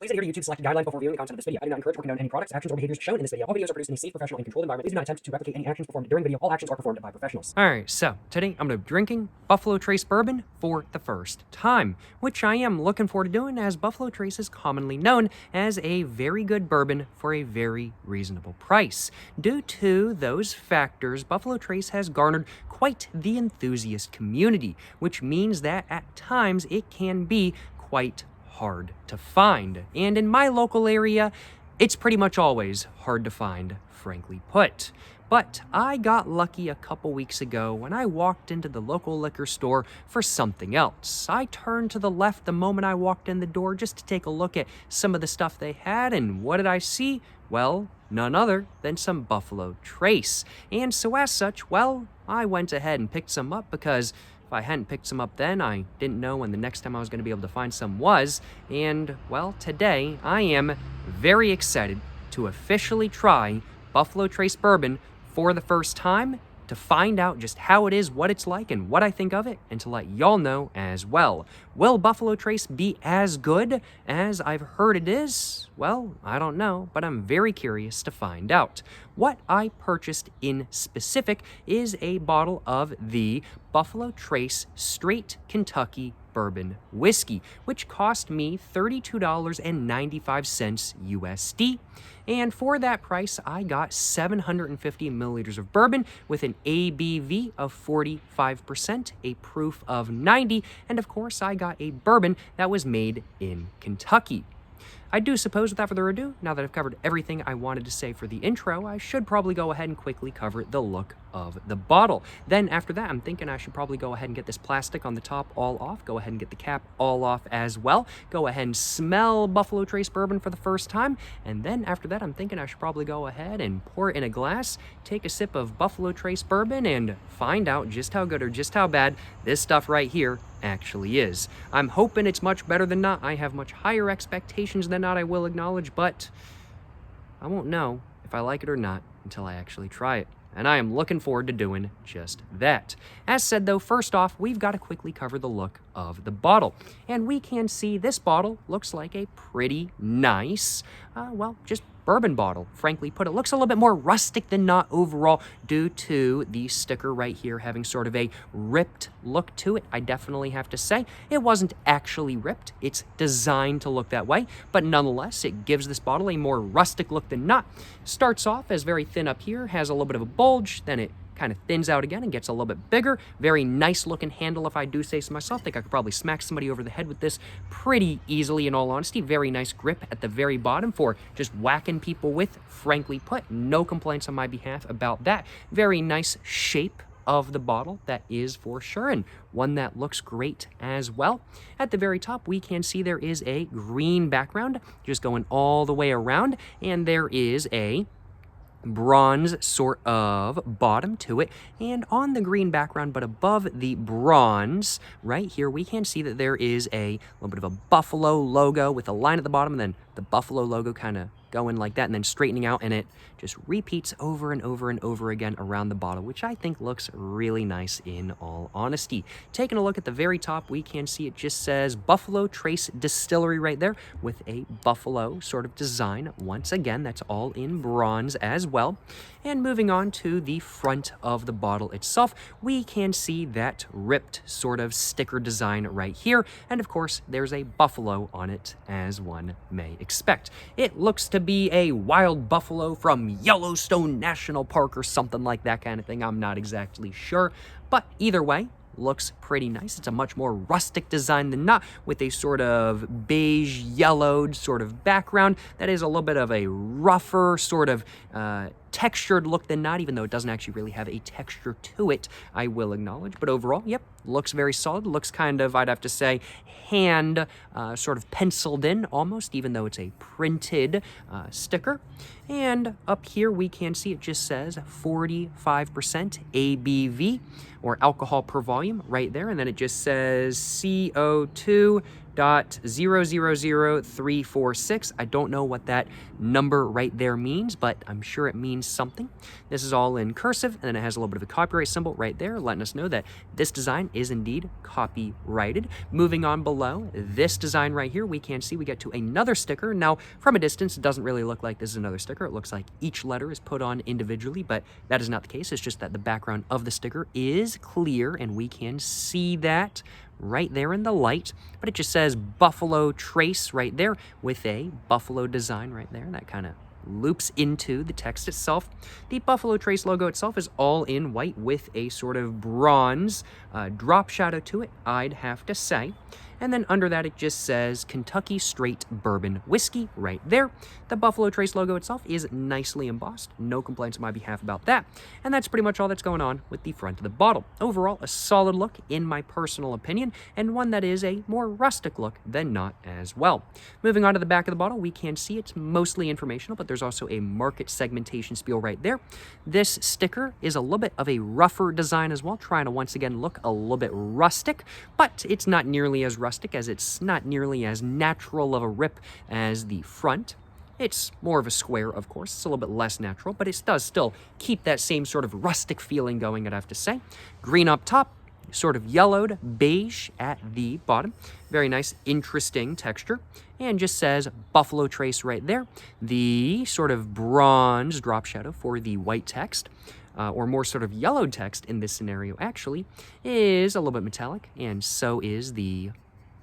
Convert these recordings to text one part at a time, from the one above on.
Please adhere to YouTube select guidelines before viewing the content of this video. I do not encourage or condone any products, actions, or behaviors shown in this video. All videos are produced in a safe, professional, and controlled environment. Please do not attempt to replicate any actions performed during the video. All actions are performed by professionals. Alright, so today I'm going to be drinking Buffalo Trace Bourbon for the first time, which I am looking forward to doing, as Buffalo Trace is commonly known as a very good bourbon for a very reasonable price. Due to those factors, Buffalo Trace has garnered quite the enthusiast community, which means that at times it can be quite hard to find. And in my local area, it's pretty much always hard to find, frankly put. But I got lucky a couple weeks ago when I walked into the local liquor store for something else. I turned to the left the moment I walked in the door just to take a look at some of the stuff they had, and what did I see? Well, none other than some Buffalo Trace. And so as such, well, I went ahead and picked some up, because if I hadn't picked some up then, I didn't know when the next time I was going to be able to find some was. And, well, today I am very excited to officially try Buffalo Trace Bourbon for the first time, to find out just how it is, what it's like, and what I think of it, and to let y'all know as well. Will Buffalo Trace be as good as I've heard it is? Well, I don't know, but I'm very curious to find out. What I purchased in specific is a bottle of the Buffalo Trace Straight Kentucky Bourbon Whiskey, which cost me $32.95 USD. And for that price, I got 750 milliliters of bourbon with an ABV of 45%, a proof of 90, and of course, I got a bourbon that was made in Kentucky. I do suppose, without further ado, now that I've covered everything I wanted to say for the intro, I should probably go ahead and quickly cover the look of the bottle. Then after that, I'm thinking I should probably go ahead and get this plastic on the top all off, go ahead and get the cap all off as well, go ahead and smell Buffalo Trace Bourbon for the first time, and then after that, I'm thinking I should probably go ahead and pour it in a glass, take a sip of Buffalo Trace Bourbon, and find out just how good or just how bad this stuff right here actually is. I'm hoping it's much better than not. I have much higher expectations than not, I will acknowledge, but I won't know if I like it or not until I actually try it. And I am looking forward to doing just that. As said though, first off, we've got to quickly cover the look of the bottle. And we can see this bottle looks like a pretty nice, well, just bourbon bottle, frankly put. It looks a little bit more rustic than not overall, due to the sticker right here having sort of a ripped look to it. I definitely have to say it wasn't actually ripped. It's designed to look that way, but nonetheless, it gives this bottle a more rustic look than not. Starts off as very thin up here, has a little bit of a bulge, then it kind of thins out again and gets a little bit bigger. Very nice looking handle, if I do say so myself. I think I could probably smack somebody over the head with this pretty easily, in all honesty. Very nice grip at the very bottom for just whacking people with, frankly put. No complaints on my behalf about that. Very nice shape of the bottle, that is for sure, and one that looks great as well. At the very top, we can see there is a green background just going all the way around, and there is a bronze sort of bottom to it, and on the green background but above the bronze right here, we can see that there is a little bit of a buffalo logo with a line at the bottom, and then the buffalo logo kind of going like that and then straightening out, and it just repeats over and over and over again around the bottle, which I think looks really nice in all honesty. Taking a look at the very top, we can see it just says Buffalo Trace Distillery right there with a buffalo sort of design. Once again, that's all in bronze as well. And moving on to the front of the bottle itself, we can see that ripped sort of sticker design right here, and of course there's a buffalo on it, as one may expect. It looks to be a wild buffalo from Yellowstone National Park or something like that kind of thing. I'm not exactly sure, but either way, looks pretty nice. It's a much more rustic design than not, with a sort of beige yellowed sort of background that is a little bit of a rougher sort of textured look than not, even though it doesn't actually really have a texture to it, I will acknowledge. But overall, yep, looks very solid. Looks kind of, I'd have to say, hand sort of penciled in almost, even though it's a printed sticker. And up here we can see it just says 45% ABV, or alcohol per volume, right there, and then it just says CO2 .000346. I don't know what that number right there means, but I'm sure it means something. This is all in cursive, and then it has a little bit of a copyright symbol right there, letting us know that this design is indeed copyrighted. Moving on below, this design right here, we can see we get to another sticker. Now, from a distance, it doesn't really look like this is another sticker. It looks like each letter is put on individually, but that is not the case. It's just that the background of the sticker is clear, and we can see that right there in the light, but it just says Buffalo Trace right there with a buffalo design right there. That kind of loops into the text itself. The Buffalo Trace logo itself is all in white with a sort of bronze drop shadow to it, I'd have to say. And then under that, it just says Kentucky Straight Bourbon Whiskey right there. The Buffalo Trace logo itself is nicely embossed. No complaints on my behalf about that. And that's pretty much all that's going on with the front of the bottle. Overall, a solid look in my personal opinion, and one that is a more rustic look than not as well. Moving on to the back of the bottle, we can see it's mostly informational, but there's also a market segmentation spiel right there. This sticker is a little bit of a rougher design as well, trying to once again look a little bit rustic, but it's not nearly as rustic as it's not nearly as natural of a rip as the front. It's more of a square, of course. It's a little bit less natural, but it does still keep that same sort of rustic feeling going, I'd have to say. Green up top, sort of yellowed, beige at the bottom. Very nice, interesting texture. And just says Buffalo Trace right there. The sort of bronze drop shadow for the white text. Or more sort of yellowed text in this scenario, actually, is a little bit metallic, and so is the,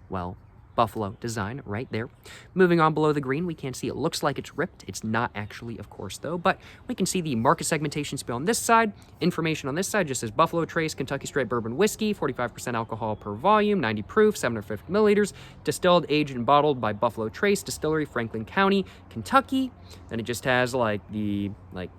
well, buffalo design right there. Moving on below the green, we can see it looks like it's ripped. It's not actually, of course, though, but we can see the market segmentation spiel on this side. Information on this side just says Buffalo Trace Kentucky Straight Bourbon Whiskey, 45% alcohol per volume, 90 proof, 750 milliliters, distilled, aged, and bottled by Buffalo Trace Distillery, Franklin County, Kentucky. Then it just has like you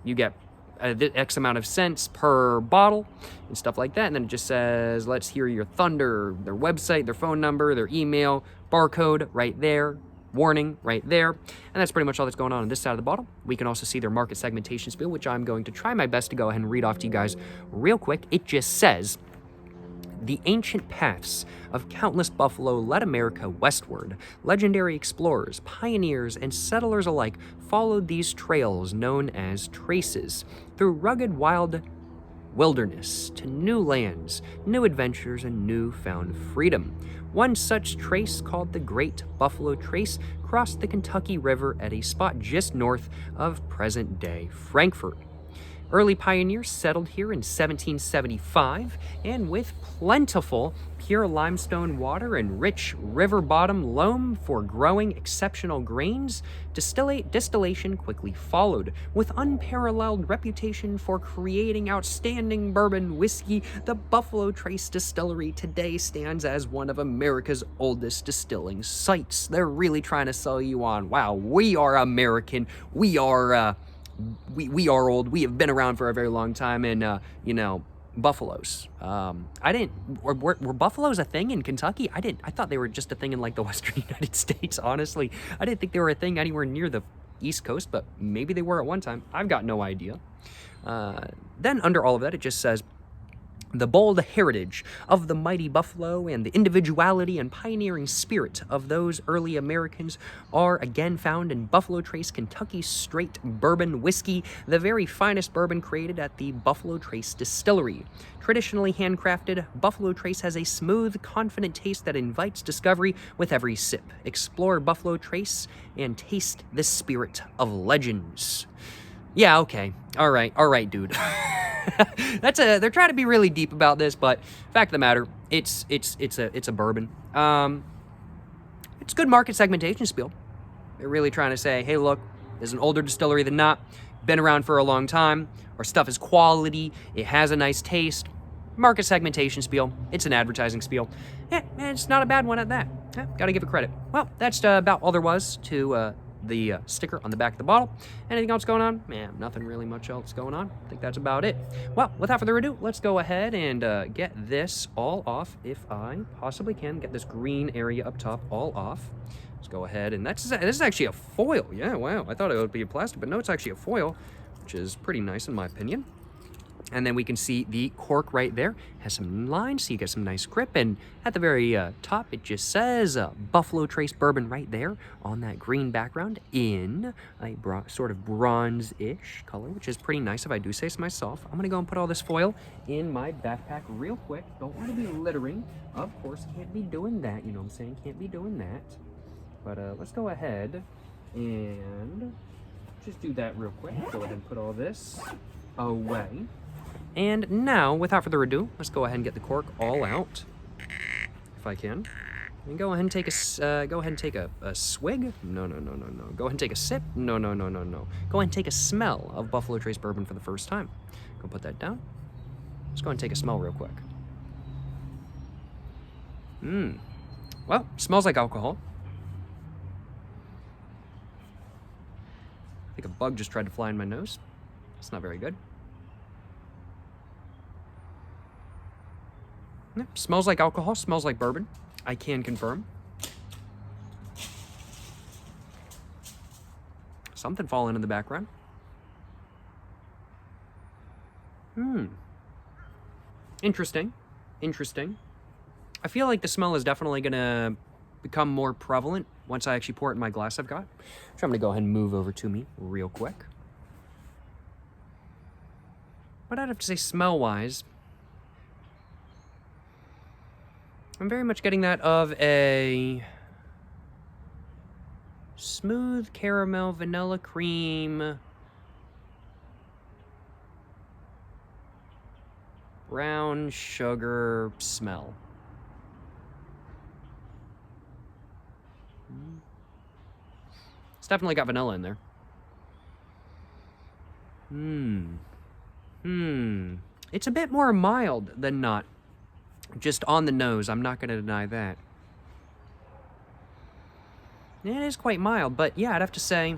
get X amount of cents per bottle and stuff like that. And then it just says, let's hear your thunder, their website, their phone number, their email, barcode right there, warning right there. And that's pretty much all that's going on this side of the bottle. We can also see their market segmentation spiel, which I'm going to try my best to go ahead and read off to you guys real quick. It just says, the ancient paths of countless buffalo led America westward. Legendary explorers, pioneers, and settlers alike followed these trails known as traces through rugged wild wilderness to new lands, new adventures, and newfound freedom. One such trace, called the Great Buffalo Trace, crossed the Kentucky River at a spot just north of present-day Frankfort. Early pioneers settled here in 1775, and with plentiful pure limestone water and rich river bottom loam for growing exceptional grains, distillation quickly followed. With unparalleled reputation for creating outstanding bourbon whiskey, the Buffalo Trace Distillery today stands as one of America's oldest distilling sites. They're really trying to sell you on, wow, we are American, we are old. We have been around for a very long time, and buffaloes. Were buffaloes a thing in Kentucky? I thought they were just a thing in like the Western United States. Honestly, I didn't think they were a thing anywhere near the East Coast, but maybe they were at one time. I've got no idea. Then under all of that, it just says, the bold heritage of the mighty buffalo and the individuality and pioneering spirit of those early Americans are again found in Buffalo Trace Kentucky Straight Bourbon Whiskey, the very finest bourbon created at the Buffalo Trace Distillery. Traditionally handcrafted, Buffalo Trace has a smooth, confident taste that invites discovery with every sip. Explore Buffalo Trace and taste the spirit of legends. Yeah, okay. All right, dude. They're trying to be really deep about this, but fact of the matter, it's a bourbon. It's good market segmentation spiel. They're really trying to say, hey, look, there's an older distillery than not, been around for a long time, our stuff is quality, it has a nice taste. Market segmentation spiel. It's an advertising spiel. Yeah, man, it's not a bad one at that. Yeah, gotta give it credit. Well, that's about all there was to the sticker on the back of the bottle. Anything else going on? Man, nothing really much else going on. I think that's about it. Well, without further ado, let's go ahead and get this all off, if I possibly can. Get this green area up top all off. Let's go ahead, and this is actually a foil. Yeah, wow. I thought it would be a plastic, but no, it's actually a foil, which is pretty nice in my opinion. And then we can see the cork right there has some lines, so you get some nice grip. And at the very top, it just says Buffalo Trace Bourbon right there on that green background in a sort of bronze-ish color, which is pretty nice if I do say so myself. I'm gonna go and put all this foil in my backpack real quick. Don't want to be littering. Of course, can't be doing that, you know what I'm saying? Can't be doing that. But let's go ahead and just do that real quick. Go ahead and put all this away. And now, without further ado, let's go ahead and get the cork all out, if I can. And go ahead and take a swig. No. Go ahead and take a sip. No. Go ahead and take a smell of Buffalo Trace Bourbon for the first time. Go put that down. Let's go ahead and take a smell real quick. Well, smells like alcohol. I think a bug just tried to fly in my nose. It's not very good. Smells like alcohol, smells like bourbon. I can confirm. Something falling in the background. Interesting. I feel like the smell is definitely gonna become more prevalent once I actually pour it in my glass I've got. So I'm gonna go ahead and move over to me real quick. But I'd have to say smell-wise, I'm very much getting that of a smooth caramel, vanilla cream, brown sugar smell. It's definitely got vanilla in there. It's a bit more mild than not. Just on the nose, I'm not going to deny that. Yeah, it is quite mild, but yeah, I'd have to say...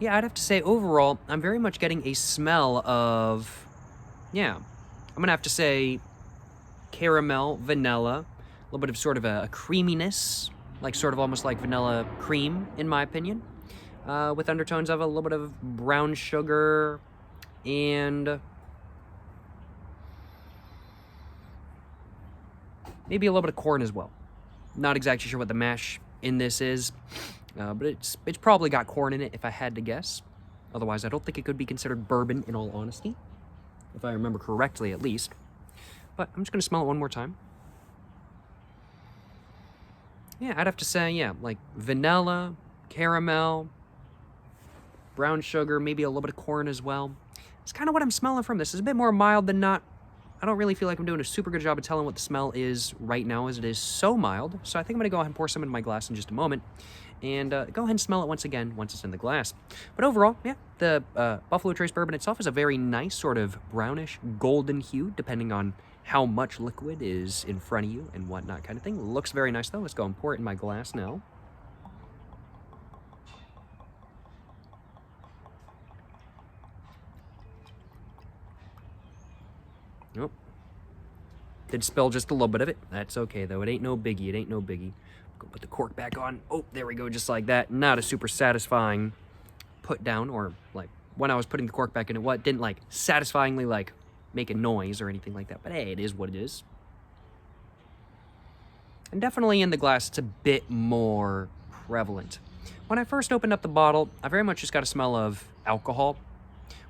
Yeah, I'd have to say overall, I'm very much getting a smell of... Yeah, I'm going to have to say... caramel, vanilla, a little bit of sort of a creaminess, like sort of almost like vanilla cream, in my opinion, with undertones of a little bit of brown sugar and maybe a little bit of corn as well. Not exactly sure what the mash in this is, but it's probably got corn in it if I had to guess. Otherwise, I don't think it could be considered bourbon in all honesty, if I remember correctly at least. But I'm just going to smell it one more time. Yeah, I'd have to say, yeah, like vanilla, caramel, brown sugar, maybe a little bit of corn as well. It's kind of what I'm smelling from this. It's a bit more mild than not. I don't really feel like I'm doing a super good job of telling what the smell is right now, as it is so mild. So I think I'm going to go ahead and pour some into my glass in just a moment. And go ahead and smell it once again once it's in the glass. But overall, yeah, the Buffalo Trace Bourbon itself is a very nice sort of brownish golden hue, depending on how much liquid is in front of you and whatnot kind of thing. Looks very nice though. Let's go and pour it in my glass now. Nope. Did spill just a little bit of it. That's okay though. It ain't no biggie. Go put the cork back on. Oh, there we go, just like that. Not a super satisfying put down, or like when I was putting the cork back in, it didn't like satisfyingly like make a noise or anything like that, but hey, it is what it is. And definitely in the glass, it's a bit more prevalent. When I first opened up the bottle, I very much just got a smell of alcohol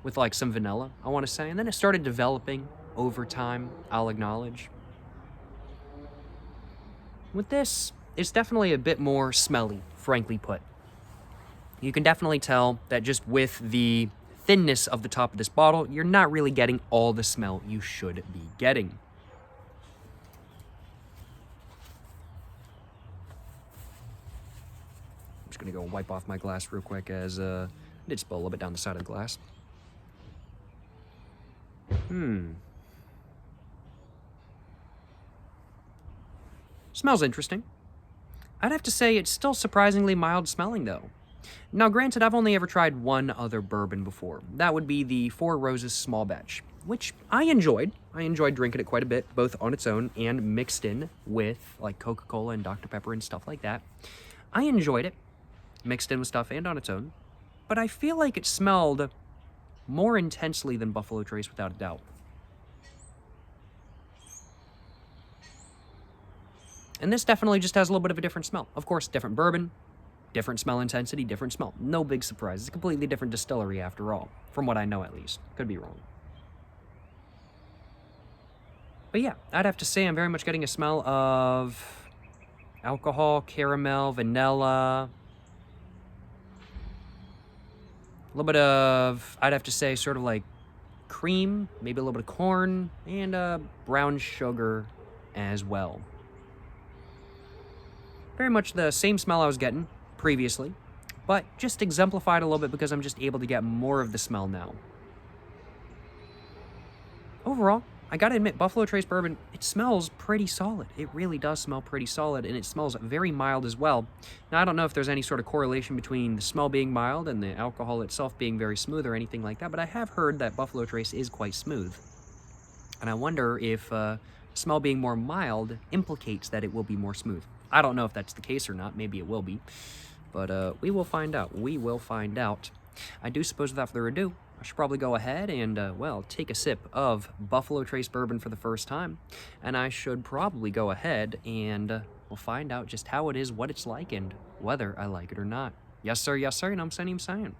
with like some vanilla, I want to say, and then it started developing over time, I'll acknowledge. With this, it's definitely a bit more smelly, frankly put. You can definitely tell that just with the thinness of the top of this bottle, you're not really getting all the smell you should be getting. I'm just gonna go wipe off my glass real quick, as I did spill a little bit down the side of the glass. Smells interesting. I'd have to say it's still surprisingly mild smelling though. Now, granted, I've only ever tried one other bourbon before. That would be the Four Roses Small Batch, which I enjoyed. I enjoyed drinking it quite a bit, both on its own and mixed in with like Coca-Cola and Dr. Pepper and stuff like that. I enjoyed it, mixed in with stuff and on its own, but I feel like it smelled more intensely than Buffalo Trace without a doubt. And this definitely just has a little bit of a different smell. Of course, different bourbon, different smell intensity, different smell. No big surprise. It's a completely different distillery after all, from what I know at least. Could be wrong. But yeah, I'd have to say I'm very much getting a smell of alcohol, caramel, vanilla. A little bit of, I'd have to say, sort of like cream, maybe a little bit of corn, and brown sugar as well. Very much the same smell I was getting previously, but just exemplified a little bit because I'm just able to get more of the smell now. Overall, I gotta admit, Buffalo Trace Bourbon, it smells pretty solid. It really does smell pretty solid, and it smells very mild as well. Now, I don't know if there's any sort of correlation between the smell being mild and the alcohol itself being very smooth or anything like that, but I have heard that Buffalo Trace is quite smooth. And I wonder if smell being more mild implicates that it will be more smooth. I don't know if that's the case or not. Maybe it will be. But we will find out. We will find out. I do suppose without further ado, I should probably go ahead and, well, take a sip of Buffalo Trace Bourbon for the first time. And I should probably go ahead and we'll find out just how it is, what it's like, and whether I like it or not. Yes, sir, you know what I'm saying.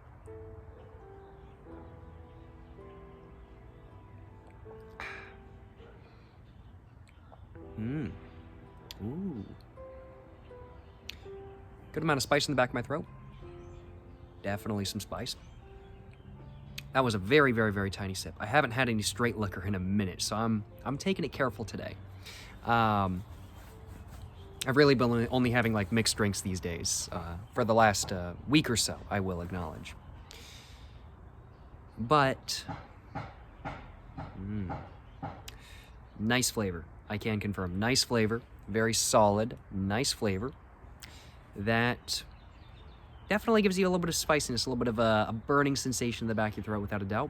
Ooh. Good amount of spice in the back of my throat. Definitely some spice. That was a very, very, very tiny sip. I haven't had any straight liquor in a minute, so I'm taking it careful today. I've really been only having like mixed drinks these days for the last week or so, I will acknowledge. But nice flavor. I can confirm. Nice flavor. Very solid. Nice flavor. That definitely gives you a little bit of spiciness, a little bit of a burning sensation in the back of your throat, without a doubt.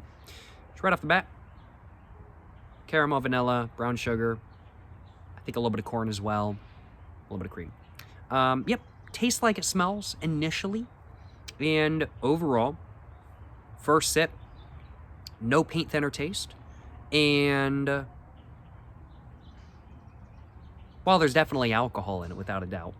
Just right off the bat, caramel, vanilla, brown sugar, I think a little bit of corn as well, a little bit of cream. Yep, tastes like it smells initially, and overall, first sip, no paint thinner taste, and while there's definitely alcohol in it, without a doubt,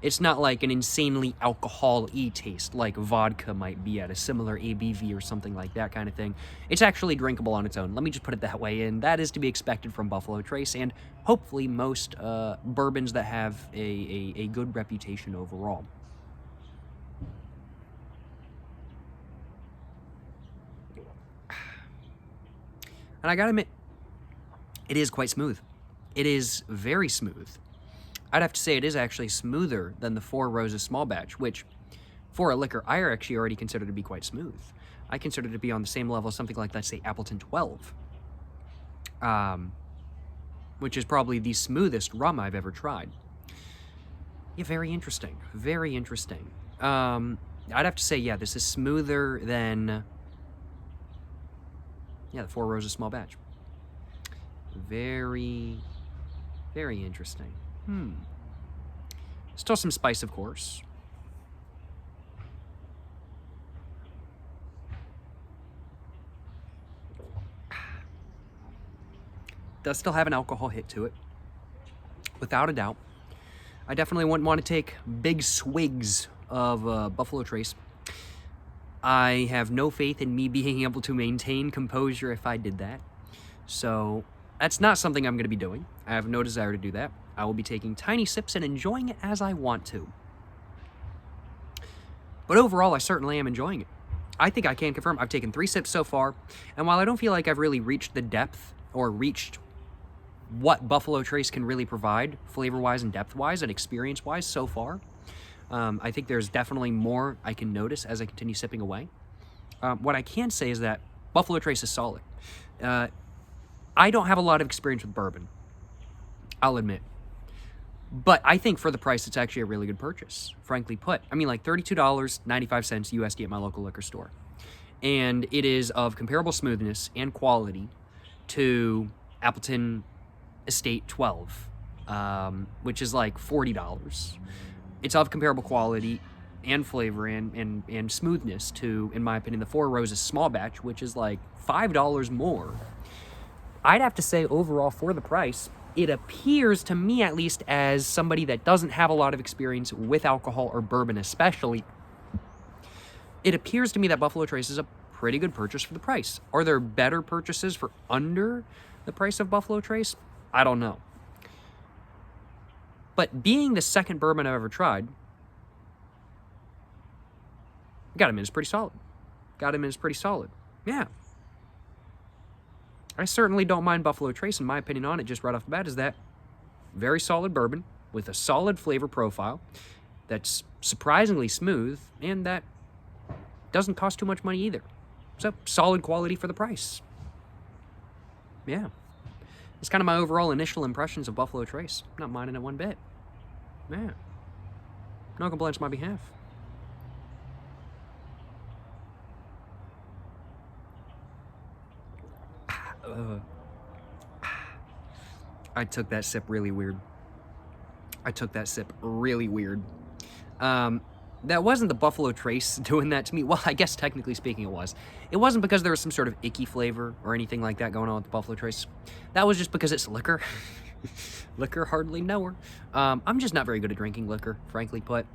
it's not like an insanely alcohol-y taste like vodka might be at a similar ABV or something like that kind of thing. It's actually drinkable on its own. Let me just put it that way, and that is to be expected from Buffalo Trace, and hopefully most bourbons that have a good reputation overall. And I gotta admit, it is quite smooth. It is very smooth. I'd have to say it is actually smoother than the Four Roses Small Batch, which, for a liquor, I actually already consider to be quite smooth. I consider it to be on the same level as something like, let's say, Appleton 12, which is probably the smoothest rum I've ever tried. Yeah, very interesting. Very interesting. I'd have to say, yeah, this is smoother than, yeah, the Four Roses Small Batch. Very, very interesting. Still some spice, of course. Does still have an alcohol hit to it, without a doubt. I definitely wouldn't want to take big swigs of Buffalo Trace. I have no faith in me being able to maintain composure if I did that. So that's not something I'm going to be doing. I have no desire to do that. I will be taking tiny sips and enjoying it as I want to. But overall, I certainly am enjoying it. I think I can confirm I've taken 3 sips so far, and while I don't feel like I've really reached the depth or reached what Buffalo Trace can really provide, flavor-wise and depth-wise and experience-wise so far, I think there's definitely more I can notice as I continue sipping away. What I can say is that Buffalo Trace is solid. I don't have a lot of experience with bourbon, I'll admit. But I think for the price, it's actually a really good purchase, frankly put. I mean, like $32.95 USD at my local liquor store. And it is of comparable smoothness and quality to Appleton Estate 12, which is like $40. It's of comparable quality and flavor and smoothness to, in my opinion, the Four Roses small batch, which is like $5 more. I'd have to say overall for the price, it appears to me at least as somebody that doesn't have a lot of experience with alcohol or bourbon especially, it appears to me that Buffalo Trace is a pretty good purchase for the price. Are there better purchases for under the price of Buffalo Trace? I don't know. But being the second bourbon I've ever tried, got him in is pretty solid. Yeah. I certainly don't mind Buffalo Trace. In my opinion on it, just right off the bat, is that very solid bourbon with a solid flavor profile that's surprisingly smooth and that doesn't cost too much money either. So, solid quality for the price. Yeah. It's kind of my overall initial impressions of Buffalo Trace. Not minding it one bit. Yeah. No complaints on my behalf. I took that sip really weird. That wasn't the Buffalo Trace doing that to me. Well, I guess technically speaking it was. It wasn't because there was some sort of icky flavor or anything like that going on with the Buffalo Trace. That was just because it's liquor. Liquor, hardly know her. I'm just not very good at drinking liquor, frankly put.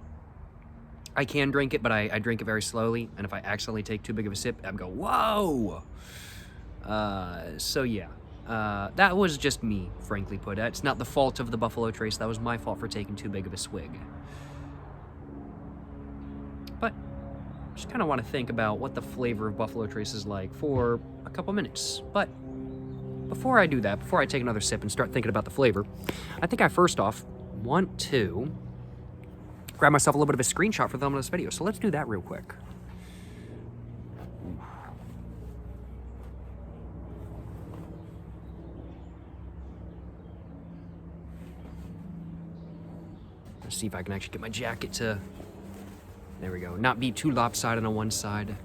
I can drink it, but I drink it very slowly. And if I accidentally take too big of a sip, I go, whoa! So yeah. That was just me, frankly put. It's not the fault of the Buffalo Trace. That was my fault for taking too big of a swig. But just kind of want to think about what the flavor of Buffalo Trace is like for a couple minutes. But before I do that, before I take another sip and start thinking about the flavor, I think I first off want to grab myself a little bit of a screenshot for the thumbnail of this video. So let's do that real quick. Let's see if I can actually get my jacket to, there we go, not be too lopsided on one side.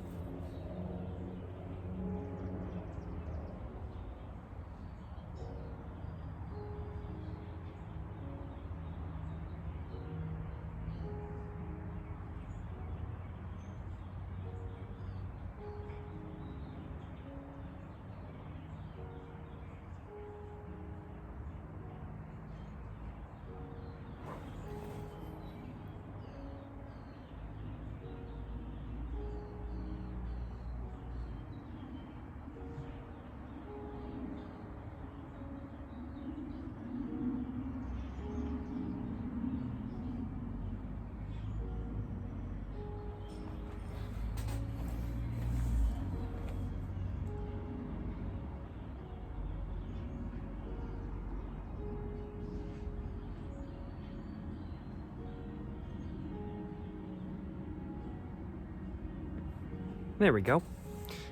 There we go.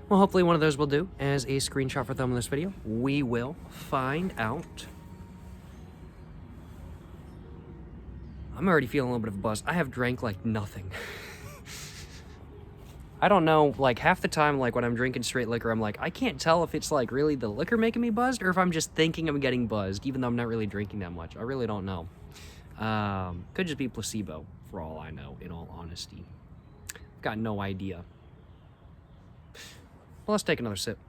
Well, hopefully one of those will do as a screenshot for thumbnail of this video. We will find out. I'm already feeling a little bit of a buzz. I have drank like nothing. I don't know, like half the time, like when I'm drinking straight liquor, I'm like, I can't tell if it's like really the liquor making me buzzed or if I'm just thinking I'm getting buzzed, even though I'm not really drinking that much. I really don't know. Could just be placebo, for all I know, in all honesty. Got no idea. Well, let's take another sip.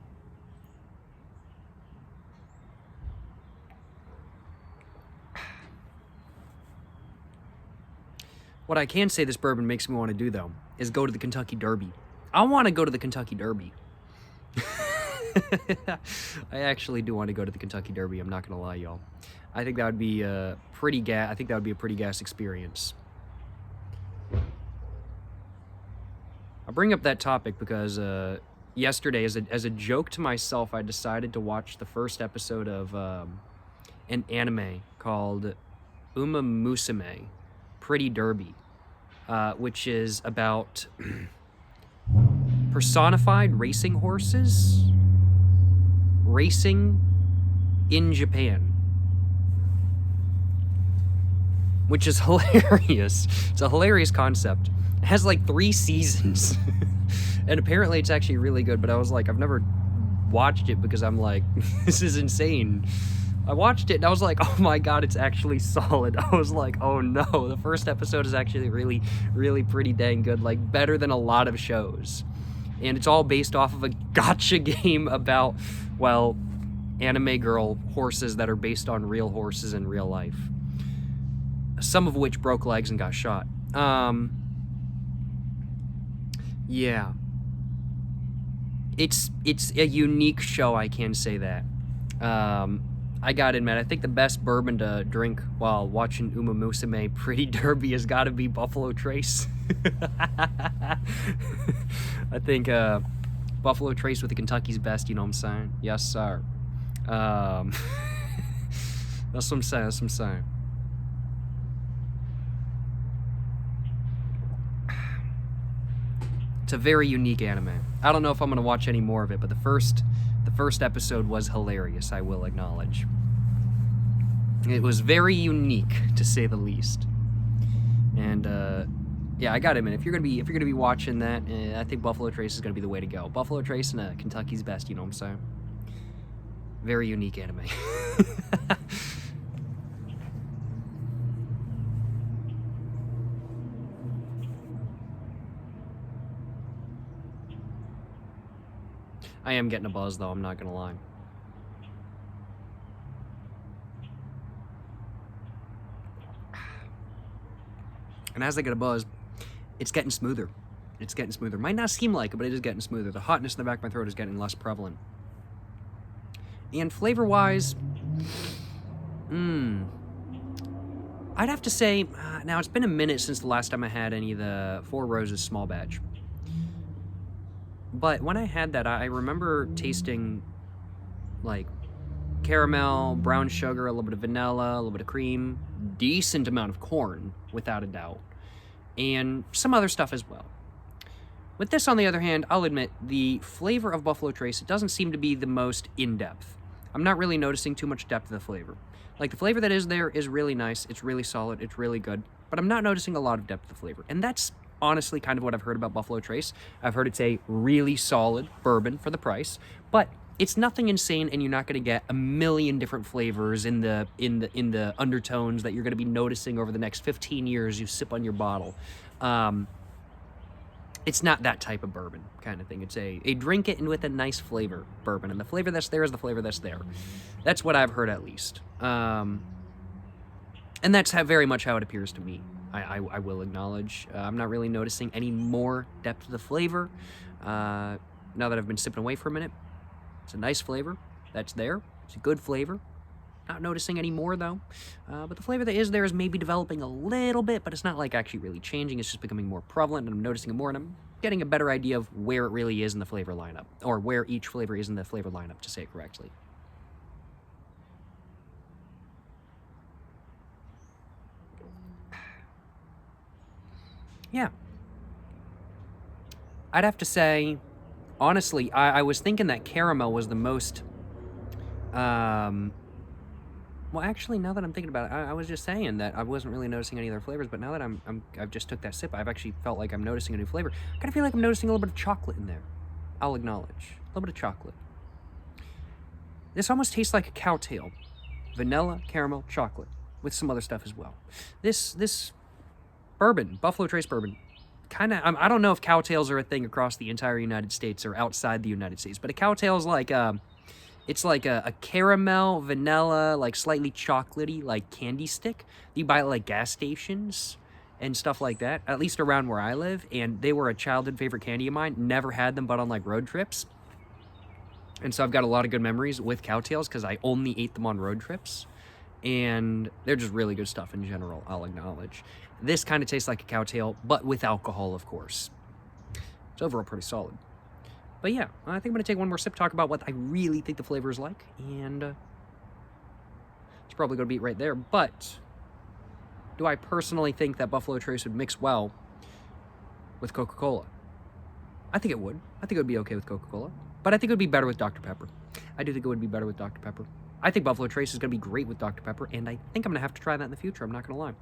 What I can say this bourbon makes me want to do, though, is go to the Kentucky Derby. I want to go to the Kentucky Derby. I actually do want to go to the Kentucky Derby. I'm not going to lie, y'all. I think that would be a pretty gas experience. I'll bring up that topic because yesterday, as a joke to myself, I decided to watch the first episode of an anime called Uma Musume, Pretty Derby, which is about personified racing horses racing in Japan. which is hilarious. It's a hilarious concept. It has like 3 seasons. And apparently it's actually really good, but I was like, I've never watched it because I'm like, this is insane. I watched it and I was like, oh my god, it's actually solid. I was like, oh no, the first episode is actually really, really pretty dang good, like better than a lot of shows. And it's all based off of a gacha game about, well, anime girl horses that are based on real horses in real life. Some of which broke legs and got shot. Yeah. It's a unique show, I can say that. I gotta admit, I think the best bourbon to drink while watching Uma Musume Pretty Derby has gotta be Buffalo Trace. I think Buffalo Trace with the Kentucky's best, you know what I'm saying? Yes, sir. That's what I'm saying, that's what I'm saying. It's a very unique anime. I don't know if I'm gonna watch any more of it, but the first episode was hilarious, I will acknowledge. It was very unique, to say the least. And yeah, I gotta admit, if you're gonna be watching that, I think Buffalo Trace is gonna be the way to go. Buffalo Trace and Kentucky's Best, you know what I'm saying? Very unique anime. I am getting a buzz, though, I'm not gonna lie. And as I get a buzz, it's getting smoother. It's getting smoother. Might not seem like it, but it is getting smoother. The hotness in the back of my throat is getting less prevalent. And flavor-wise, I'd have to say, now it's been a minute since the last time I had any of the Four Roses small batch. But when I had that, I remember tasting, like, caramel, brown sugar, a little bit of vanilla, a little bit of cream, decent amount of corn, without a doubt, and some other stuff as well. With this, on the other hand, I'll admit, the flavor of Buffalo Trace, it doesn't seem to be the most in-depth. I'm not really noticing too much depth of the flavor. Like, the flavor that is there is really nice, it's really solid, it's really good, but I'm not noticing a lot of depth of the flavor, and that's honestly kind of what I've heard about Buffalo Trace. I've heard it's a really solid bourbon for the price, but it's nothing insane, and you're not going to get a million different flavors in the undertones that you're going to be noticing over the next 15 years you sip on your bottle. It's not that type of bourbon kind of thing. It's a drink it and with a nice flavor bourbon, and the flavor that's there is the flavor that's there. That's what I've heard, at least. And that's very much how it appears to me. I will acknowledge. I'm not really noticing any more depth of the flavor now that I've been sipping away for a minute. It's a nice flavor that's there. It's a good flavor. Not noticing any more, though. But the flavor that is there is maybe developing a little bit, but it's not like actually really changing. It's just becoming more prevalent, and I'm noticing it more, and I'm getting a better idea of where it really is in the flavor lineup, or where each flavor is in the flavor lineup, to say it correctly. Yeah. I'd have to say, honestly, I was thinking that caramel was the most, well, actually, now that I'm thinking about it, I was just saying that I wasn't really noticing any other flavors, but now that I've just took that sip, I've actually felt like I'm noticing a new flavor. I kind of feel like I'm noticing a little bit of chocolate in there. I'll acknowledge. A little bit of chocolate. This almost tastes like a cowtail. Vanilla, caramel, chocolate, with some other stuff as well. This bourbon, Buffalo Trace bourbon, kind of, I don't know if cowtails are a thing across the entire United States or outside the United States, but a cowtail is like, it's like a caramel, vanilla, like slightly chocolatey, like candy stick that you buy at like gas stations and stuff like that, at least around where I live, and they were a childhood favorite candy of mine. Never had them but on like road trips. And so I've got a lot of good memories with cowtails because I only ate them on road trips. And they're just really good stuff in general, I'll acknowledge. This kind of tastes like a cowtail, but with alcohol, of course. It's overall pretty solid. But yeah, I think I'm going to take one more sip, talk about what I really think the flavor is like, and it's probably going to be right there. But do I personally think that Buffalo Trace would mix well with Coca-Cola? I think it would. I think it would be okay with Coca-Cola. But I think it would be better with Dr. Pepper. I do think it would be better with Dr. Pepper. I think Buffalo Trace is going to be great with Dr. Pepper, and I think I'm going to have to try that in the future. I'm not going to lie.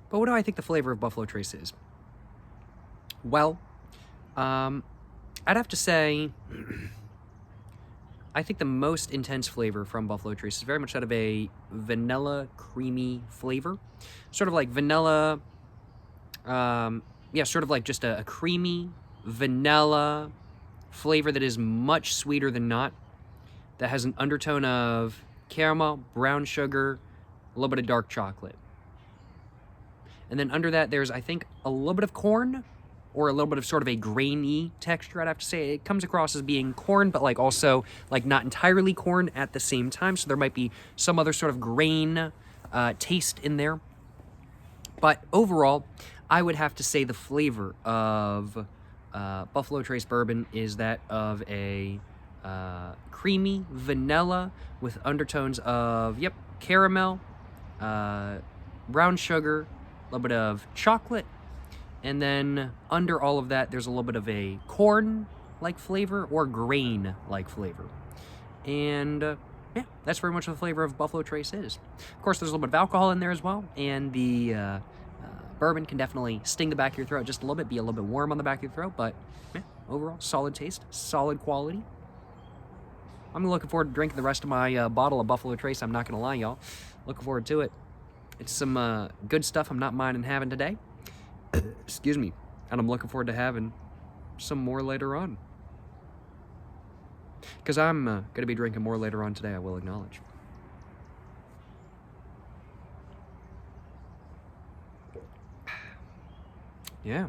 But what do I think the flavor of Buffalo Trace is? Well, I'd have to say, I think the most intense flavor from Buffalo Trace is very much out of a vanilla creamy flavor. Sort of like vanilla, yeah, sort of like just a creamy vanilla flavor that is much sweeter than not, that has an undertone of caramel, brown sugar, a little bit of dark chocolate. And then under that, there's, I think, a little bit of corn, or a little bit of sort of a grainy texture, I'd have to say. It comes across as being corn, but like also like not entirely corn at the same time. So there might be some other sort of grain taste in there. But overall, I would have to say the flavor of Buffalo Trace bourbon is that of a creamy vanilla with undertones of, yep, caramel, brown sugar, a little bit of chocolate, and then under all of that, there's a little bit of a corn-like flavor or grain-like flavor. And yeah, that's very much what the flavor of Buffalo Trace is. Of course, there's a little bit of alcohol in there as well, and the bourbon can definitely sting the back of your throat just a little bit, be a little bit warm on the back of your throat, but yeah, overall, solid taste, solid quality. I'm looking forward to drinking the rest of my bottle of Buffalo Trace, I'm not going to lie, y'all. Looking forward to it. It's some good stuff I'm not minding having today. Excuse me. And I'm looking forward to having some more later on. Because I'm going to be drinking more later on today, I will acknowledge. Yeah.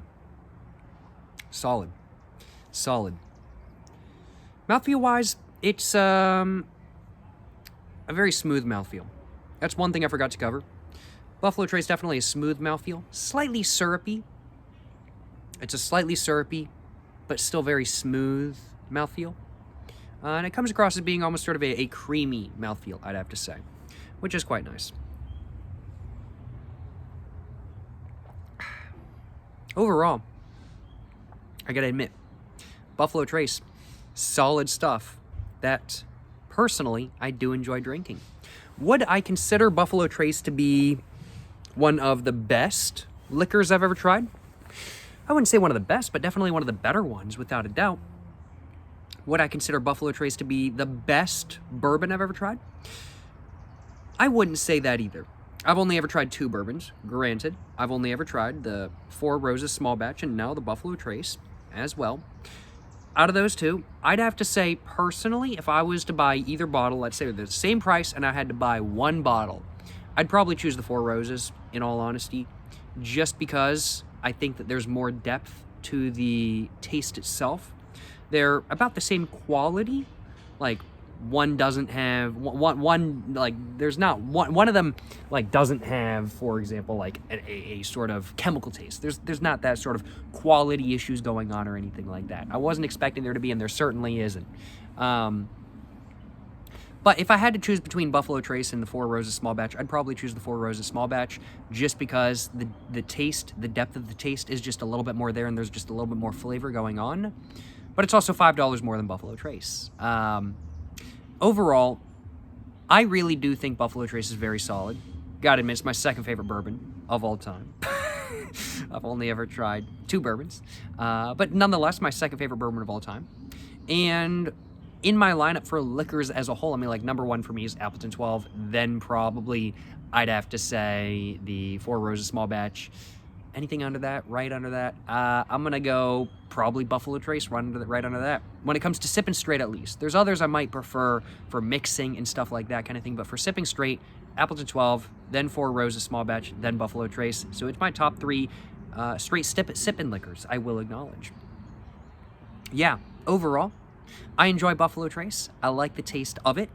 Solid. Solid. Mouthfeel-wise, it's a very smooth mouthfeel. That's one thing I forgot to cover. Buffalo Trace definitely a smooth mouthfeel. Slightly syrupy. It's a slightly syrupy, but still very smooth mouthfeel. And it comes across as being almost sort of a creamy mouthfeel, I'd have to say, which is quite nice. Overall, I gotta admit, Buffalo Trace, solid stuff that, personally, I do enjoy drinking. Would I consider Buffalo Trace to be one of the best liquors I've ever tried? I wouldn't say one of the best, but definitely one of the better ones, without a doubt. Would I consider Buffalo Trace to be the best bourbon I've ever tried? I wouldn't say that either. I've only ever tried 2 bourbons, granted. I've only ever tried the Four Roses Small Batch and now the Buffalo Trace as well. Out of those 2, I'd have to say, personally, if I was to buy either bottle, let's say they're the same price and I had to buy one bottle, I'd probably choose the Four Roses, in all honesty, just because I think that there's more depth to the taste itself. They're about the same quality, like one doesn't have one like there's not one of them like doesn't have, for example, like a sort of chemical taste. There's not that sort of quality issues going on or anything like that. I wasn't expecting there to be, and there certainly isn't. But if I had to choose between Buffalo Trace and the Four Roses Small Batch, I'd probably choose the Four Roses Small Batch, just because the taste, the depth of the taste is just a little bit more there, and there's just a little bit more flavor going on. But it's also $5 more than Buffalo Trace. Overall, I really do think Buffalo Trace is very solid. Gotta admit, it's my second favorite bourbon of all time. I've only ever tried 2 bourbons. But nonetheless, my second favorite bourbon of all time. And in my lineup for liquors as a whole, I mean, like, number 1 for me is Appleton 12. Then probably I'd have to say the Four Roses Small Batch. Anything under that, right under that, I'm going to go probably Buffalo Trace right under that. When it comes to sipping straight, at least. There's others I might prefer for mixing and stuff like that kind of thing, but for sipping straight, Appleton 12, then Four Roses Small Batch, then Buffalo Trace. So it's my top 3 straight sipping liquors, I will acknowledge. Yeah, overall, I enjoy Buffalo Trace. I like the taste of it.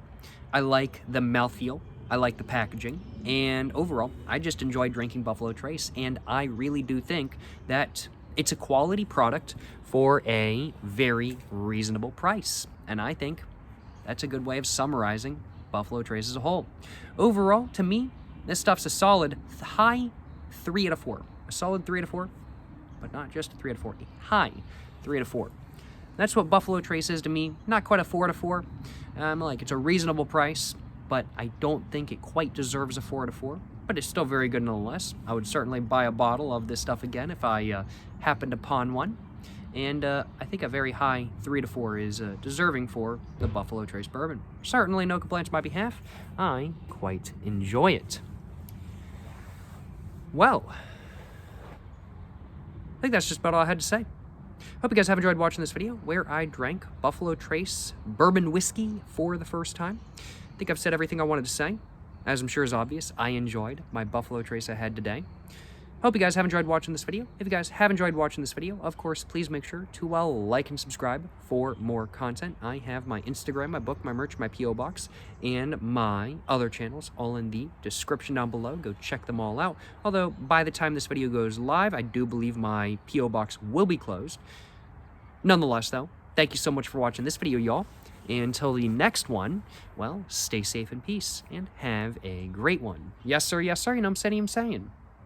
I like the mouthfeel. I like the packaging, and overall, I just enjoy drinking Buffalo Trace, and I really do think that it's a quality product for a very reasonable price, and I think that's a good way of summarizing Buffalo Trace as a whole. Overall, to me, this stuff's a solid high 3 out of 4. A solid 3 out of 4, but not just a 3 out of 4, a high 3 out of 4. That's what Buffalo Trace is to me. Not quite a 4 out of 4. Like, it's a reasonable price, but I don't think it quite deserves a 4 out of 4. but it's still very good nonetheless. I would certainly buy a bottle of this stuff again if I happened upon one. And I think a very high 3 to 4 is deserving for the Buffalo Trace Bourbon. Certainly no complaints on my behalf. I quite enjoy it. Well, I think that's just about all I had to say. Hope you guys have enjoyed watching this video where I drank Buffalo Trace Bourbon Whiskey for the first time. I think I've said everything I wanted to say. As I'm sure is obvious, I enjoyed my Buffalo Trace I had today. Hope you guys have enjoyed watching this video. If you guys have enjoyed watching this video, of course, please make sure to like and subscribe for more content. I have my Instagram, my book, my merch, my P.O. Box, and my other channels all in the description down below. Go check them all out. Although, by the time this video goes live, I do believe my P.O. Box will be closed. Nonetheless, though, thank you so much for watching this video, y'all. Until the next one, well, stay safe in peace and have a great one. Yes, sir, you know what I'm saying?